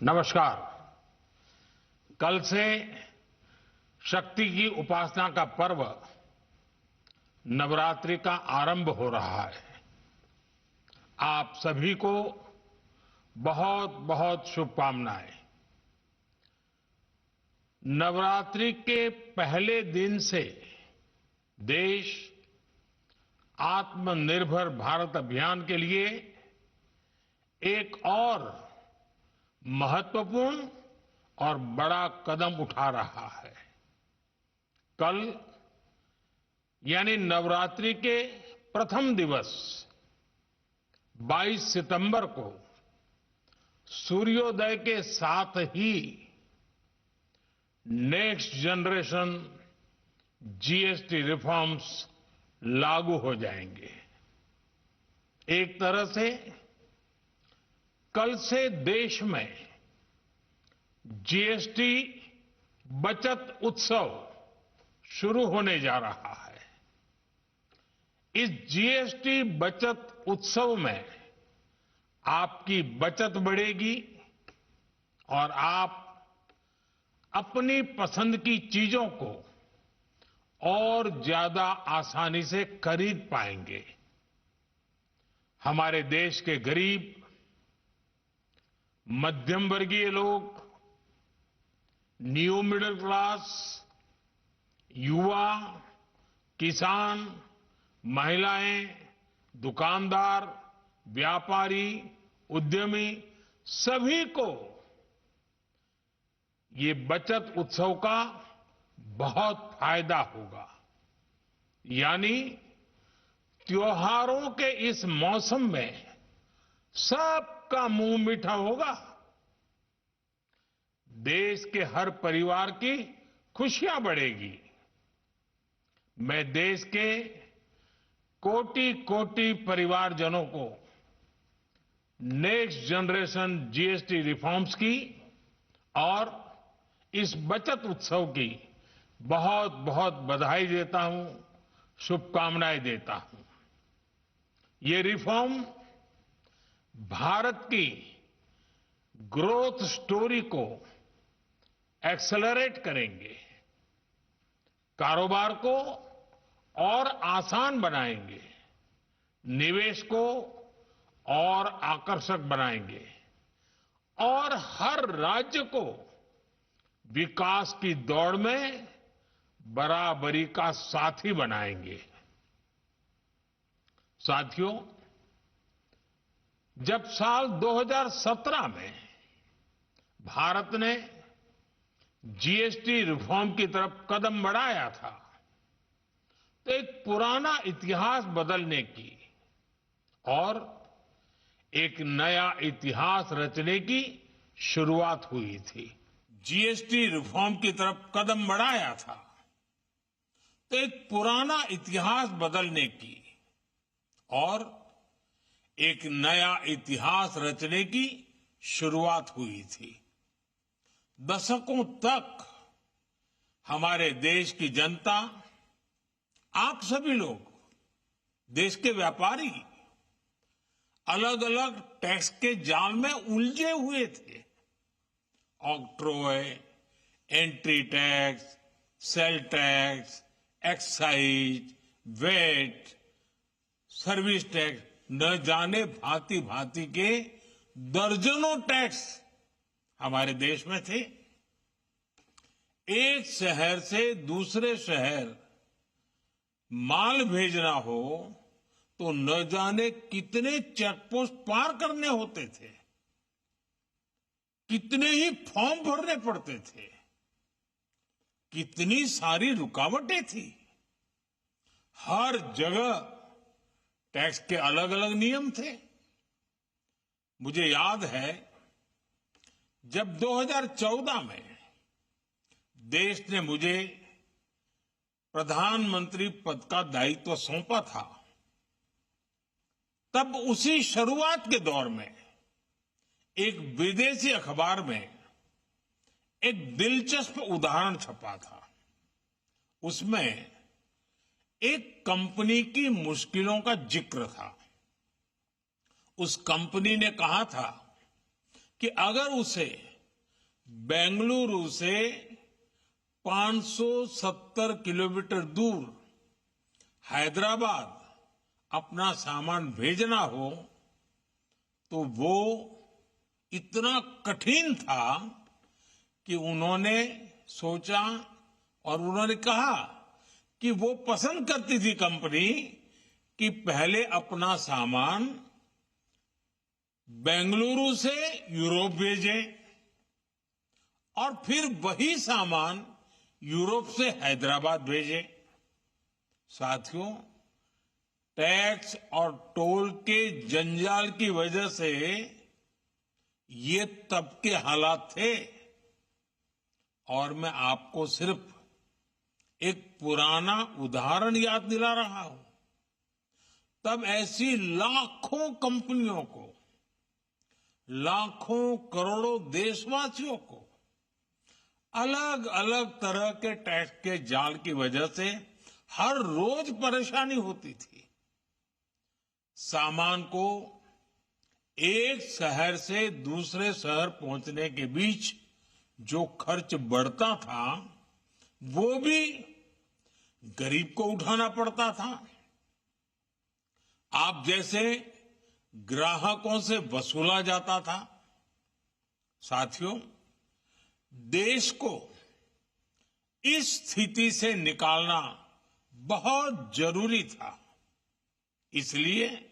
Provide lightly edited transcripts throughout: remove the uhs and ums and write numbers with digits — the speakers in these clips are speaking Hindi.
नमस्कार। कल से शक्ति की उपासना का पर्व नवरात्रि का आरंभ हो रहा है। आप सभी को बहुत बहुत शुभकामनाएं। नवरात्रि के पहले दिन से देश आत्मनिर्भर भारत अभियान के लिए एक और महत्वपूर्ण और बड़ा कदम उठा रहा है। कल यानी नवरात्रि के प्रथम दिवस 22 सितंबर को सूर्योदय के साथ ही नेक्स्ट जनरेशन जीएसटी रिफॉर्म्स लागू हो जाएंगे। एक तरह से कल से देश में जीएसटी बचत उत्सव शुरू होने जा रहा है। इस जीएसटी बचत उत्सव में आपकी बचत बढ़ेगी और आप अपनी पसंद की चीजों को और ज्यादा आसानी से खरीद पाएंगे। हमारे देश के गरीब, मध्यम वर्गीय लोग, न्यू मिडिल क्लास, युवा, किसान, महिलाएं, दुकानदार, व्यापारी, उद्यमी, सभी को ये बचत उत्सव का बहुत फायदा होगा। यानी त्योहारों के इस मौसम में सबका मुंह मीठा होगा। देश के हर परिवार की खुशियां बढ़ेगी। मैं देश के कोटि कोटि परिवारजनों को नेक्स्ट जनरेशन जीएसटी रिफॉर्म्स की और इस बचत उत्सव की बहुत बहुत बधाई देता हूं, शुभकामनाएं देता हूं। ये रिफॉर्म भारत की ग्रोथ स्टोरी को एक्सेलरेट करेंगे, कारोबार को और आसान बनाएंगे, निवेश को और आकर्षक बनाएंगे और हर राज्य को विकास की दौड़ में बराबरी का साथी बनाएंगे। साथियों, जब साल 2017 में भारत ने जीएसटी रिफॉर्म की तरफ कदम बढ़ाया था तो एक पुराना इतिहास बदलने की और एक नया इतिहास रचने की शुरुआत हुई थी। जीएसटी रिफॉर्म की तरफ कदम बढ़ाया था तो एक पुराना इतिहास बदलने की और एक नया इतिहास रचने की शुरुआत हुई थी। दशकों तक हमारे देश की जनता, आप सभी लोग, देश के व्यापारी अलग अलग टैक्स के जाल में उलझे हुए थे। Octroi, entry tax, sale tax, excise, VAT, service tax, न जाने भांति भांति के दर्जनों टैक्स हमारे देश में थे। एक शहर से दूसरे शहर माल भेजना हो तो न जाने कितने चेकपोस्ट पार करने होते थे, कितने ही फॉर्म भरने पड़ते थे, कितनी सारी रुकावटें थी। हर जगह टैक्स के अलग अलग नियम थे। मुझे याद है जब 2014 में देश ने मुझे प्रधानमंत्री पद का दायित्व सौंपा था, तब उसी शुरुआत के दौर में एक विदेशी अखबार में एक दिलचस्प उदाहरण छपा था। उसमें एक कंपनी की मुश्किलों का जिक्र था। उस कंपनी ने कहा था कि अगर उसे बेंगलुरु से 570 किलोमीटर दूर हैदराबाद अपना सामान भेजना हो तो वो इतना कठिन था कि उन्होंने सोचा और उन्होंने कहा कि वो पसंद करती थी कंपनी कि पहले अपना सामान बेंगलुरु से यूरोप भेजे और फिर वही सामान यूरोप से हैदराबाद भेजे। साथियों, टैक्स और टोल के जंजाल की वजह से ये तब के हालात थे और मैं आपको सिर्फ एक पुराना उदाहरण याद दिला रहा हूं। तब ऐसी लाखों कंपनियों को, लाखों करोड़ों देशवासियों को अलग अलग तरह के टैक्स के जाल की वजह से हर रोज परेशानी होती थी। सामान को एक शहर से दूसरे शहर पहुंचने के बीच जो खर्च बढ़ता था वो भी गरीब को उठाना पड़ता था। आप जैसे ग्राहकों से वसूला जाता था। साथियों, देश को इस स्थिति से निकालना बहुत जरूरी था। इसलिए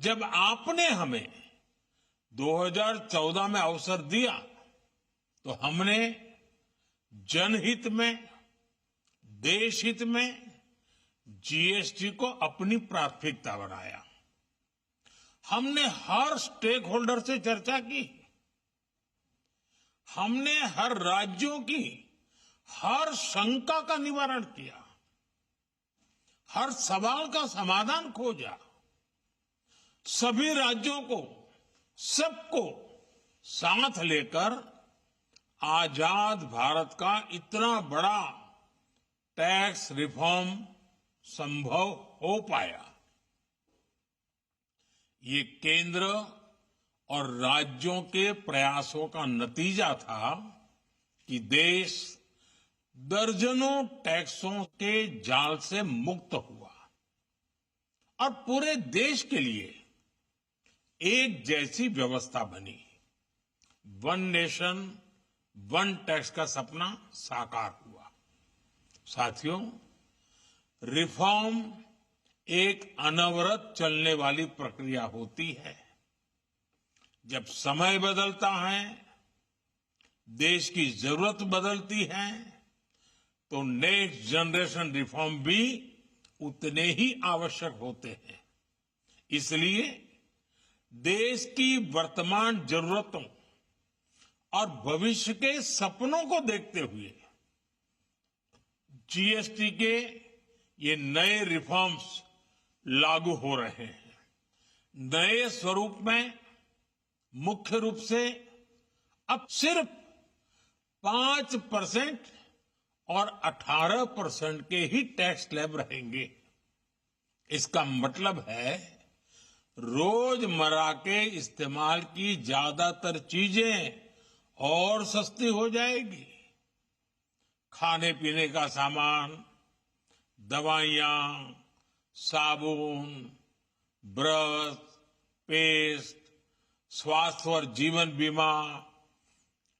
जब आपने हमें 2014 में अवसर दिया तो हमने जनहित में, देश हित में जीएसटी को अपनी प्राथमिकता बनाया। हमने हर स्टेक होल्डर से चर्चा की। हमने हर राज्यों की हर शंका का निवारण किया, हर सवाल का समाधान खोजा। सभी राज्यों को, सबको साथ लेकर आजाद भारत का इतना बड़ा टैक्स रिफॉर्म संभव हो पाया। ये केंद्र और राज्यों के प्रयासों का नतीजा था कि देश दर्जनों टैक्सों के जाल से मुक्त हुआ और पूरे देश के लिए एक जैसी व्यवस्था बनी। वन नेशन वन टैक्स का सपना साकार हुआ। साथियों, रिफॉर्म एक अनवरत चलने वाली प्रक्रिया होती है। जब समय बदलता है, देश की जरूरत बदलती है, तो नेक्स्ट जनरेशन रिफॉर्म भी उतने ही आवश्यक होते हैं। इसलिए देश की वर्तमान जरूरतों और भविष्य के सपनों को देखते हुए जीएसटी के ये नए रिफॉर्म्स लागू हो रहे हैं। नए स्वरूप में मुख्य रूप से अब सिर्फ 5% और 18% के ही टैक्स स्लैब रहेंगे। इसका मतलब है रोजमर्रा के इस्तेमाल की ज्यादातर चीजें और सस्ती हो जाएगी। खाने पीने का सामान, दवाइयां, साबुन, ब्रश, पेस्ट, स्वास्थ्य और जीवन बीमा,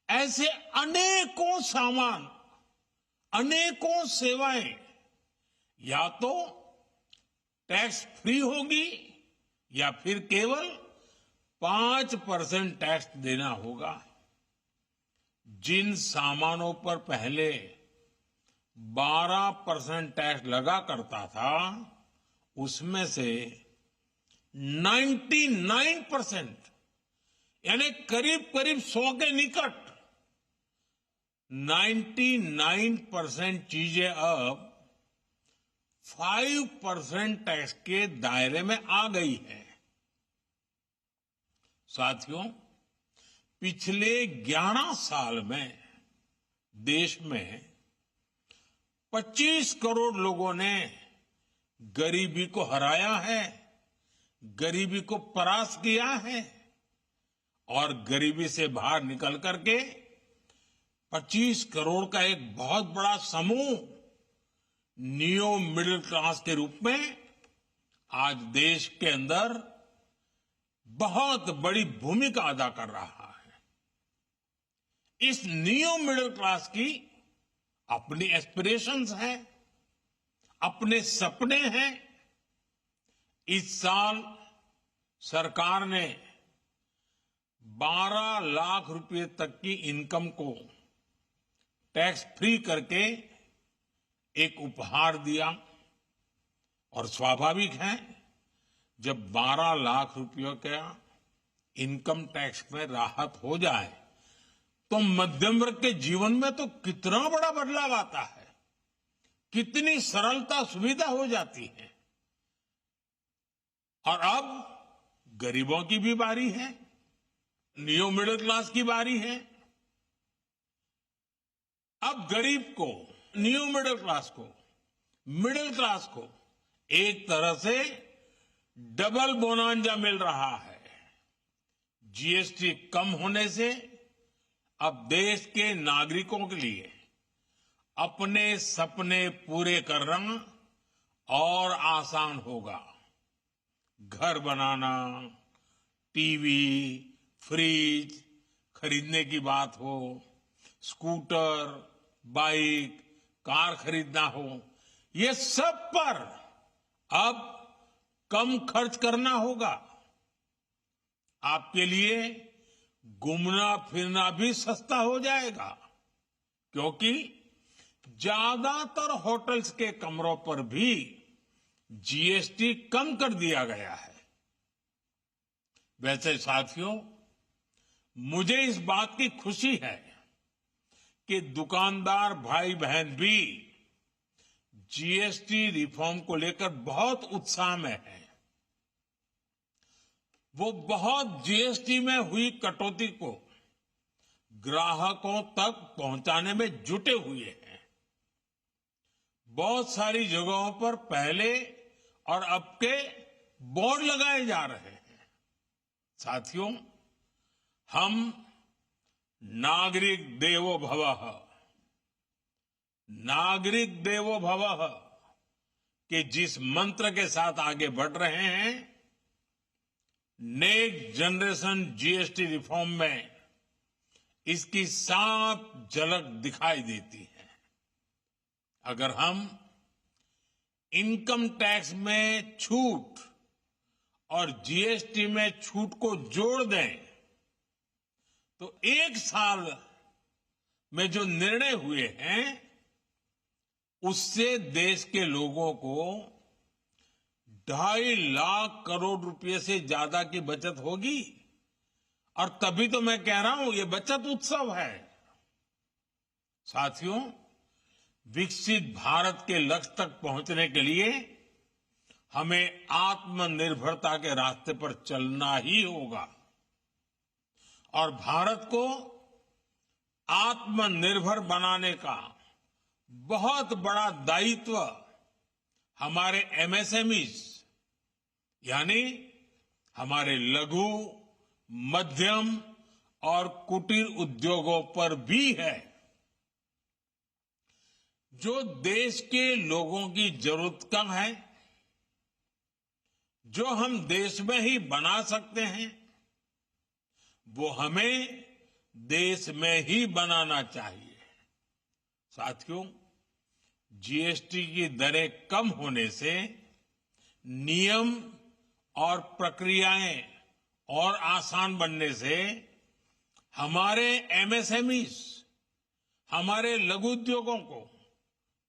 ऐसे अनेकों सामान, अनेकों सेवाएं या तो टैक्स फ्री होगी या फिर केवल 5% टैक्स देना होगा। जिन सामानों पर पहले 12% टैक्स लगा करता था, उसमें से 99% यानी करीब करीब 100 के निकट 99% चीजें अब 5% टैक्स के दायरे में आ गई है। साथियों, पिछले 11 साल में देश में 25 करोड़ लोगों ने गरीबी को हराया है, गरीबी को परास्त किया है और गरीबी से बाहर निकल करके 25 करोड़ का एक बहुत बड़ा समूह नियो मिडिल क्लास के रूप में आज देश के अंदर बहुत बड़ी भूमिका अदा कर रहा है। इस नियो मिडिल क्लास की अपनी एस्पिरेशंस हैं, अपने सपने हैं। इस साल सरकार ने 12 लाख रुपए तक की इनकम को टैक्स फ्री करके एक उपहार दिया और स्वाभाविक है जब 12 लाख रुपयों का इनकम टैक्स में राहत हो जाए तो मध्यम वर्ग के जीवन में तो कितना बड़ा बदलाव आता है, कितनी सरलता सुविधा हो जाती है। और अब गरीबों की भी बारी है, नियो मिडिल क्लास की बारी है। अब गरीब को, नियो मिडिल क्लास को एक तरह से डबल बोनांजा मिल रहा है। जीएसटी कम होने से अब देश के नागरिकों के लिए अपने सपने पूरे करना और आसान होगा। घर बनाना, टीवी, फ्रिज खरीदने की बात हो, स्कूटर, बाइक, कार खरीदना हो, ये सब पर अब कम खर्च करना होगा। आपके लिए घूमना फिरना भी सस्ता हो जाएगा, क्योंकि ज्यादातर होटल्स के कमरों पर भी जीएसटी कम कर दिया गया है। वैसे साथियों, मुझे इस बात की खुशी है कि दुकानदार भाई बहन भी जीएसटी रिफॉर्म को लेकर बहुत उत्साह में है। वो बहुत जीएसटी में हुई कटौती को ग्राहकों तक पहुंचाने में जुटे हुए हैं। बहुत सारी जगहों पर पहले और अब के बोर्ड लगाए जा रहे हैं। साथियों, हम नागरिक देवो भवः के जिस मंत्र के साथ आगे बढ़ रहे हैं, नेक्स्ट जनरेशन जीएसटी रिफॉर्म में इसकी साफ झलक दिखाई देती है। अगर हम इनकम टैक्स में छूट और जीएसटी में छूट को जोड़ दें तो एक साल में जो निर्णय हुए हैं उससे देश के लोगों को 2.5 लाख करोड़ रुपए से ज्यादा की बचत होगी। और तभी तो मैं कह रहा हूं ये बचत उत्सव है। साथियों, विकसित भारत के लक्ष्य तक पहुंचने के लिए हमें आत्मनिर्भरता के रास्ते पर चलना ही होगा और भारत को आत्मनिर्भर बनाने का बहुत बड़ा दायित्व हमारे एमएसएमईज यानी हमारे लघु, मध्यम और कुटीर उद्योगों पर भी है। जो देश के लोगों की जरूरत कम है, जो हम देश में ही बना सकते हैं, वो हमें देश में ही बनाना चाहिए। साथियों, जीएसटी की दरें कम होने से नियम और प्रक्रियाएं और आसान बनने से हमारे एमएसएमईज, हमारे लघु उद्योगों को,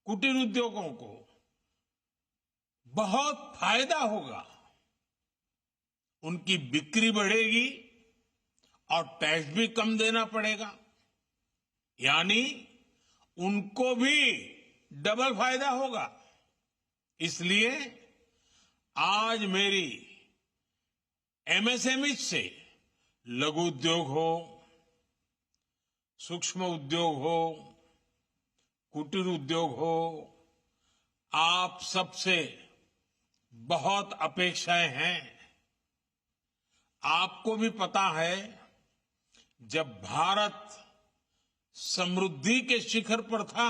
कुटीर उद्योगों को बहुत फायदा होगा। उनकी बिक्री बढ़ेगी और टैक्स भी कम देना पड़ेगा, यानी उनको भी डबल फायदा होगा। इसलिए आज मेरी एमएसएमई से लघु उद्योग हो, सूक्ष्म उद्योग हो, कुटीर उद्योग हो, आप सबसे बहुत अपेक्षाएं हैं। आपको भी पता है, जब भारत समृद्धि के शिखर पर था,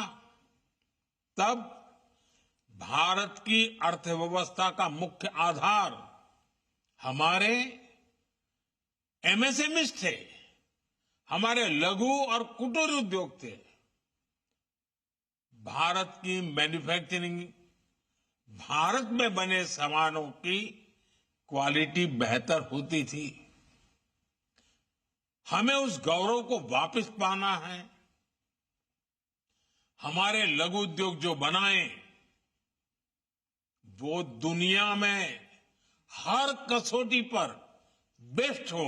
तब भारत की अर्थव्यवस्था का मुख्य आधार हमारे एमएसएमईज थे, हमारे लघु और कुटीर उद्योग थे। भारत की मैन्युफैक्चरिंग, भारत में बने सामानों की क्वालिटी बेहतर होती थी। हमें उस गौरव को वापस पाना है। हमारे लघु उद्योग जो बनाए वो दुनिया में हर कसौटी पर बेस्ट हो,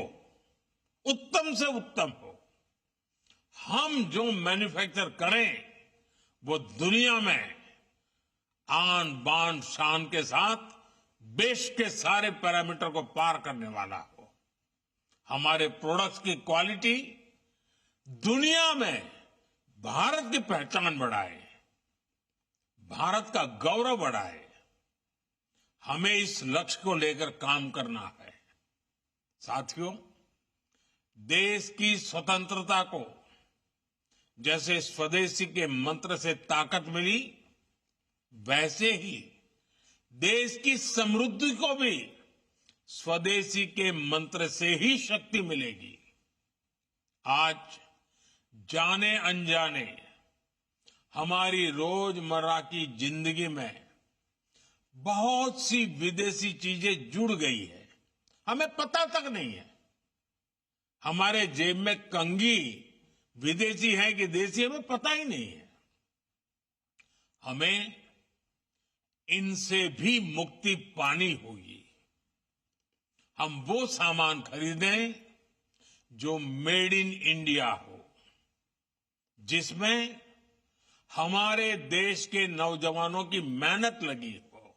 उत्तम से उत्तम हो। हम जो मैन्युफैक्चर करें वो दुनिया में आन बान शान के साथ देश के सारे पैरामीटर को पार करने वाला हो। हमारे प्रोडक्ट्स की क्वालिटी दुनिया में भारत की पहचान बढ़ाए, भारत का गौरव बढ़ाए। हमें इस लक्ष्य को लेकर काम करना है। साथियों, देश की स्वतंत्रता को जैसे स्वदेशी के मंत्र से ताकत मिली, वैसे ही देश की समृद्धि को भी स्वदेशी के मंत्र से ही शक्ति मिलेगी। आज जाने अनजाने हमारी रोजमर्रा की जिंदगी में बहुत सी विदेशी चीजें जुड़ गई है, हमें पता तक नहीं है। हमारे जेब में कंघी विदेशी है कि देसी, हमें पता ही नहीं है। हमें इनसे भी मुक्ति पानी होगी। हम वो सामान खरीदें जो मेड इन इंडिया हो, जिसमें हमारे देश के नौजवानों की मेहनत लगी हो,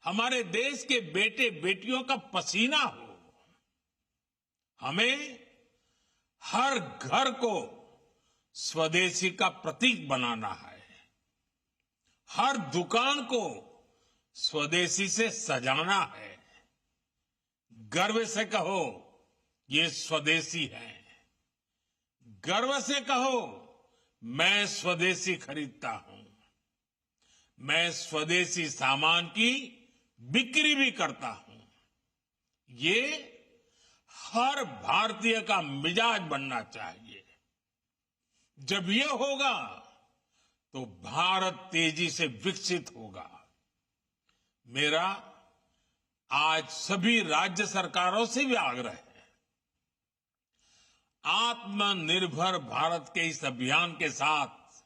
हमारे देश के बेटे बेटियों का पसीना हो। हमें हर घर को स्वदेशी का प्रतीक बनाना है, हर दुकान को स्वदेशी से सजाना है। गर्व से कहो ये स्वदेशी है, गर्व से कहो मैं स्वदेशी खरीदता हूं, मैं स्वदेशी सामान की बिक्री भी करता हूं। ये हर भारतीय का मिजाज बनना चाहिए। जब ये होगा तो भारत तेजी से विकसित होगा। मेरा आज सभी राज्य सरकारों से भी आग्रह है, आत्मनिर्भर भारत के इस अभियान के साथ,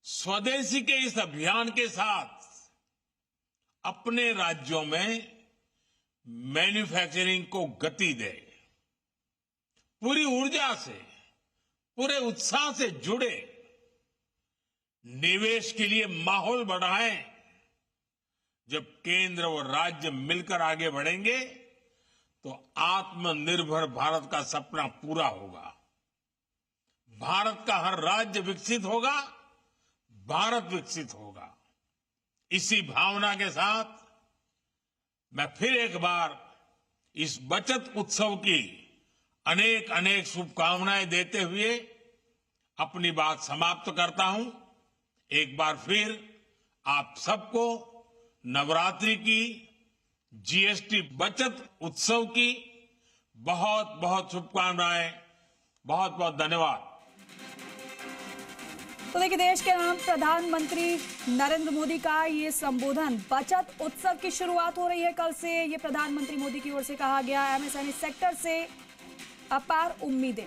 स्वदेशी के इस अभियान के साथ अपने राज्यों में मैन्युफैक्चरिंग को गति दे, पूरी ऊर्जा से, पूरे उत्साह से जुड़े, निवेश के लिए माहौल बढ़ाएं। जब केंद्र और राज्य मिलकर आगे बढ़ेंगे तो आत्मनिर्भर भारत का सपना पूरा होगा। भारत का हर राज्य विकसित होगा, भारत विकसित होगा। इसी भावना के साथ मैं फिर एक बार इस बचत उत्सव की अनेक अनेक शुभकामनाएं देते हुए अपनी बात समाप्त करता हूं। एक बार फिर आप सबको नवरात्रि की, जीएसटी बचत उत्सव की बहुत बहुत शुभकामनाएं। बहुत बहुत धन्यवाद। तो देखिए, देश के नाम प्रधानमंत्री नरेंद्र मोदी का ये संबोधन, बचत उत्सव की शुरुआत हो रही है कल से। ये प्रधानमंत्री मोदी की ओर से कहा गया। एमएसएमई सेक्टर से अपार उम्मीदें।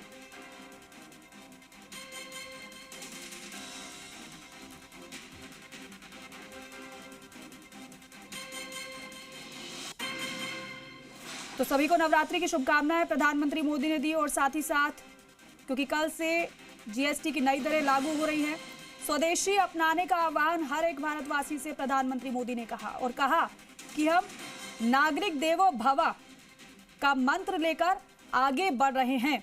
तो सभी को नवरात्रि की शुभकामनाएं प्रधानमंत्री मोदी ने दी। और साथ ही साथ क्योंकि कल से जीएसटी की नई दरें लागू हो रही हैं, स्वदेशी अपनाने का आह्वान हर एक भारतवासी से प्रधानमंत्री मोदी ने कहा। और कहा कि हम नागरिक देवो भव का मंत्र लेकर आगे बढ़ रहे हैं।